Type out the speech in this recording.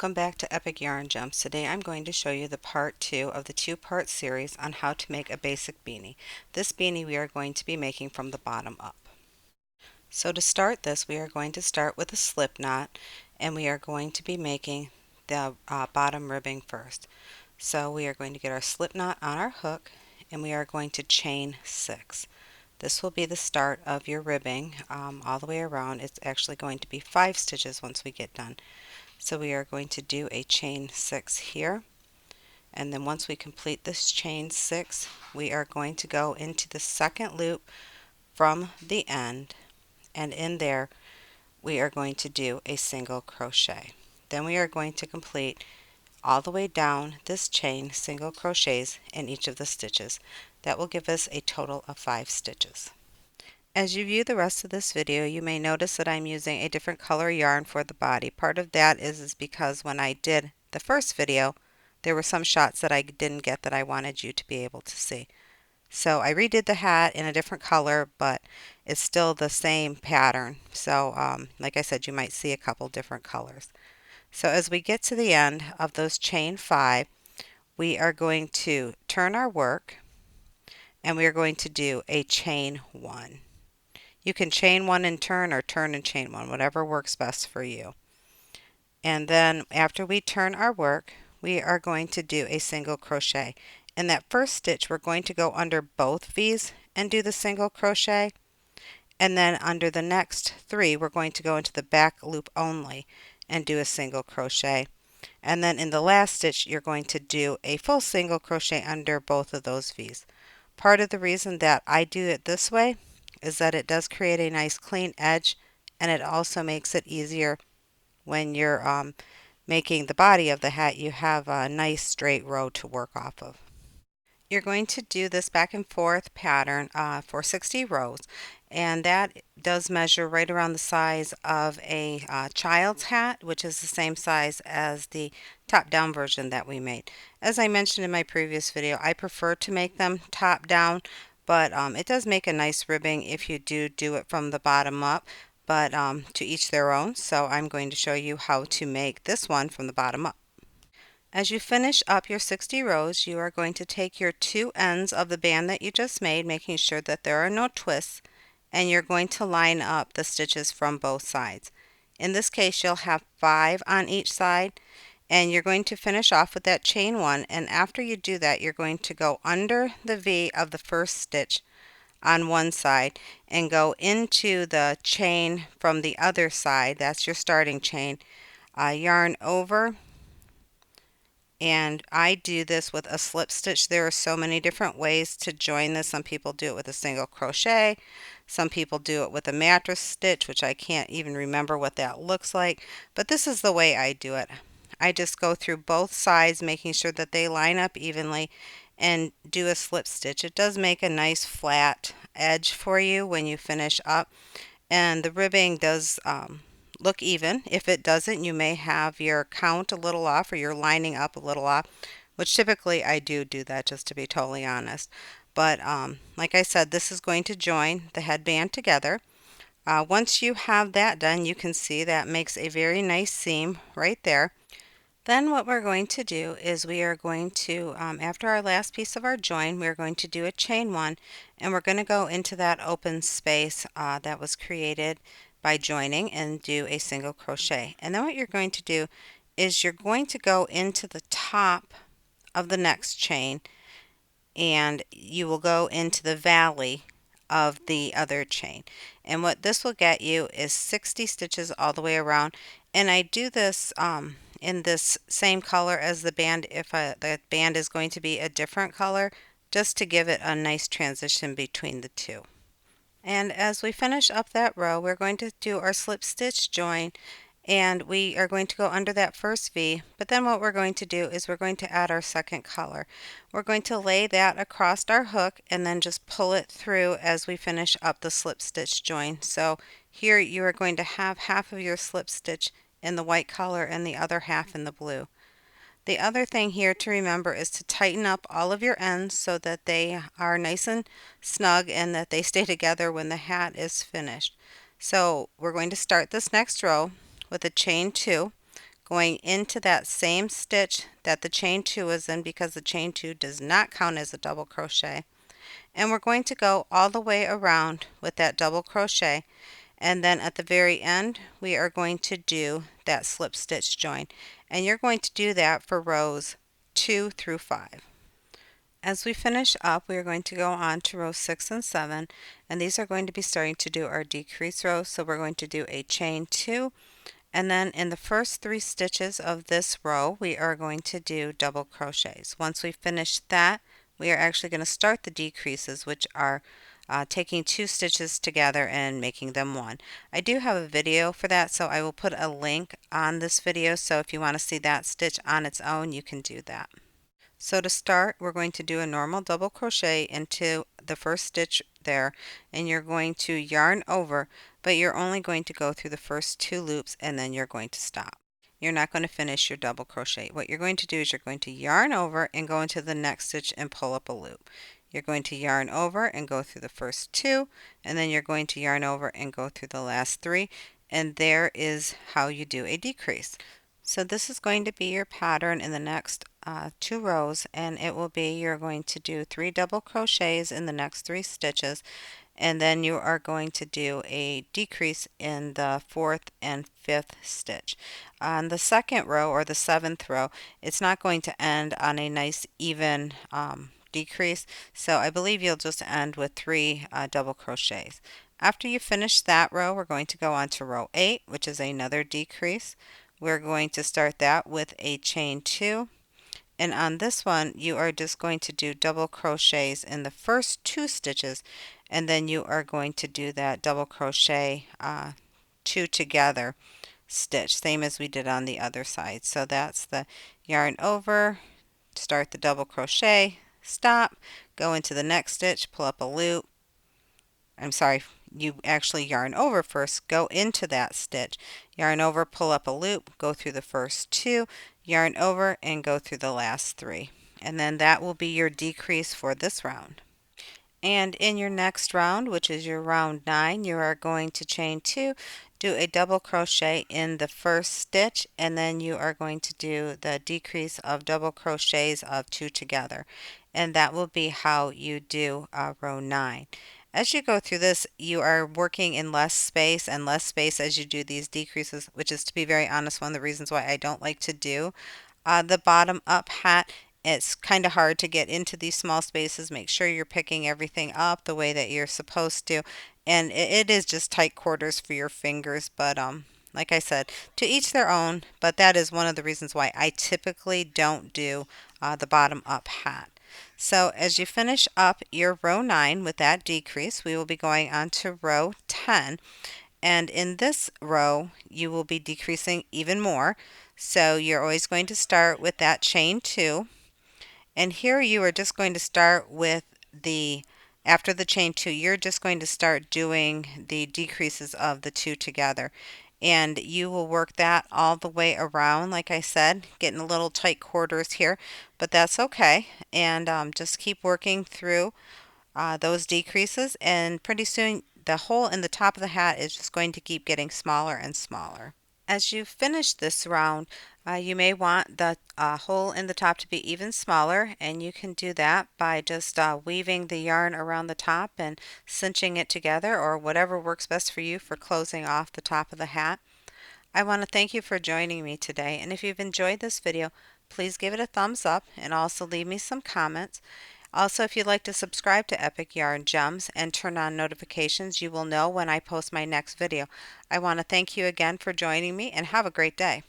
Welcome back to Epic Yarn Gems. Today I'm going to show you the part 2 of the two-part series on how to make a basic beanie. This beanie we are going to be making from the bottom up. So to start this, we are going to start with a slip knot, and we are going to be making the bottom ribbing first. So we are going to get our slip knot on our hook, and we are going to chain 6. This will be the start of your ribbing all the way around. It's actually going to be 5 stitches once we get done. So we are going to do a chain 6 here, and then once we complete this chain 6, we are going to go into the second loop from the end, and in there we are going to do a single crochet. Then we are going to complete all the way down this chain single crochets in each of the stitches. That will give us a total of 5 stitches. As you view the rest of this video, you may notice that I'm using a different color yarn for the body. Part of that is because when I did the first video, there were some shots that I didn't get that I wanted you to be able to see. So I redid the hat in a different color, but it's still the same pattern. So like I said, you might see a couple different colors. So as we get to the end of those chain 5, we are going to turn our work, and we are going to do a chain 1. You can chain 1 and turn, or turn and chain 1, whatever works best for you. And then after we turn our work, we are going to do a single crochet. In that first stitch, we're going to go under both V's and do the single crochet. And then under the next 3, we're going to go into the back loop only and do a single crochet. And then in the last stitch, you're going to do a full single crochet under both of those V's. Part of the reason that I do it this way is that it does create a nice clean edge, and it also makes it easier when you're making the body of the hat. You have a nice straight row to work off of. You're going to do this back and forth pattern for 60 rows, and that does measure right around the size of a child's hat, which is the same size as the top-down version that we made. As I mentioned in my previous video, I prefer to make them top-down, but it does make a nice ribbing if you do it from the bottom up, but to each their own. So I'm going to show you how to make this one from the bottom up. As you finish up your 60 rows, you are going to take your 2 ends of the band that you just made, making sure that there are no twists, and you're going to line up the stitches from both sides. In this case, you'll have 5 on each side, and you're going to finish off with that chain 1, and after you do that, you're going to go under the V of the first stitch on one side and go into the chain from the other side. That's your starting chain. Yarn over, and I do this with a slip stitch. There are so many different ways to join this. Some people do it with a single crochet. Some people do it with a mattress stitch, which I can't even remember what that looks like. But this is the way I do it. I just go through both sides, making sure that they line up evenly, and do a slip stitch. It does make a nice flat edge for you when you finish up, and the ribbing does look even. If it doesn't, you may have your count a little off, or your lining up a little off, which typically I do that, just to be totally honest. But like I said, this is going to join the headband together. Once you have that done, you can see that makes a very nice seam right there. Then what we're going to do is we are going to, after our last piece of our join, we're going to do a chain 1, and we're going to go into that open space that was created by joining and do a single crochet. And then what you're going to do is you're going to go into the top of the next chain, and you will go into the valley of the other chain. And what this will get you is 60 stitches all the way around. And I do this in this same color as the band if the band is going to be a different color, just to give it a nice transition between the two. And as we finish up that row, we're going to do our slip stitch join, and we are going to go under that first V. But then what we're going to do is we're going to add our second color. We're going to lay that across our hook and then just pull it through as we finish up the slip stitch join. So here you are going to have half of your slip stitch in the white color and the other half in the blue. The other thing here to remember is to tighten up all of your ends so that they are nice and snug and that they stay together when the hat is finished. So we're going to start this next row with a chain 2, going into that same stitch that the chain 2 is in, because the chain 2 does not count as a double crochet. And we're going to go all the way around with that double crochet, and then at the very end we are going to do that slip stitch join, and you're going to do that for rows 2 through 5. As we finish up, we are going to go on to rows 6 and 7, and these are going to be starting to do our decrease rows. So we're going to do a chain 2, and then in the first 3 stitches of this row we are going to do double crochets. Once we finish that, we are actually going to start the decreases, which are taking 2 stitches together and making them 1. I do have a video for that, so I will put a link on this video, so if you want to see that stitch on its own, you can do that. So to start, we're going to do a normal double crochet into the first stitch there, and you're going to yarn over, but you're only going to go through the first 2 loops and then you're going to stop. You're not going to finish your double crochet. What you're going to do is you're going to yarn over and go into the next stitch and pull up a loop. You're going to yarn over and go through the first 2, and then you're going to yarn over and go through the last 3, and there is how you do a decrease. So this is going to be your pattern in the next 2 rows, and it will be, you're going to do 3 double crochets in the next 3 stitches, and then you are going to do a decrease in the 4th and 5th stitch. On the second row, or the 7th row, it's not going to end on a nice even decrease, so I believe you'll just end with 3 double crochets. After you finish that row, we're going to go on to row 8, which is another decrease. We're going to start that with a chain 2, and on this one you are just going to do double crochets in the first 2 stitches, and then you are going to do that double crochet 2 together stitch, same as we did on the other side. So that's the yarn over, start the double crochet, stop, go into the next stitch, pull up a loop. I'm sorry, you actually yarn over first, go into that stitch, yarn over, pull up a loop, go through the first 2, yarn over, and go through the last 3. And then that will be your decrease for this round. And in your next round, which is your round 9, you are going to chain 2, do a double crochet in the first stitch, and then you are going to do the decrease of double crochets of 2 together. And that will be how you do row 9. As you go through this, you are working in less space and less space as you do these decreases, which is, to be very honest, one of the reasons why I don't like to do the bottom up hat. It's kind of hard to get into these small spaces. Make sure you're picking everything up the way that you're supposed to. And it is just tight quarters for your fingers. But like I said, to each their own. But that is one of the reasons why I typically don't do the bottom up hat. So as you finish up your row 9 with that decrease, we will be going on to row 10. And in this row, you will be decreasing even more. So you're always going to start with that chain 2. And here you are just going to start with after the chain 2, you're just going to start doing the decreases of the 2 together. And you will work that all the way around, like I said, getting a little tight quarters here, but that's okay. And just keep working through those decreases, and pretty soon the hole in the top of the hat is just going to keep getting smaller and smaller. As you finish this round, you may want the hole in the top to be even smaller, and you can do that by just weaving the yarn around the top and cinching it together, or whatever works best for you for closing off the top of the hat. I want to thank you for joining me today, and if you've enjoyed this video, please give it a thumbs up and also leave me some comments. Also, if you'd like to subscribe to Epic Yarn Gems and turn on notifications, you will know when I post my next video. I want to thank you again for joining me, and have a great day.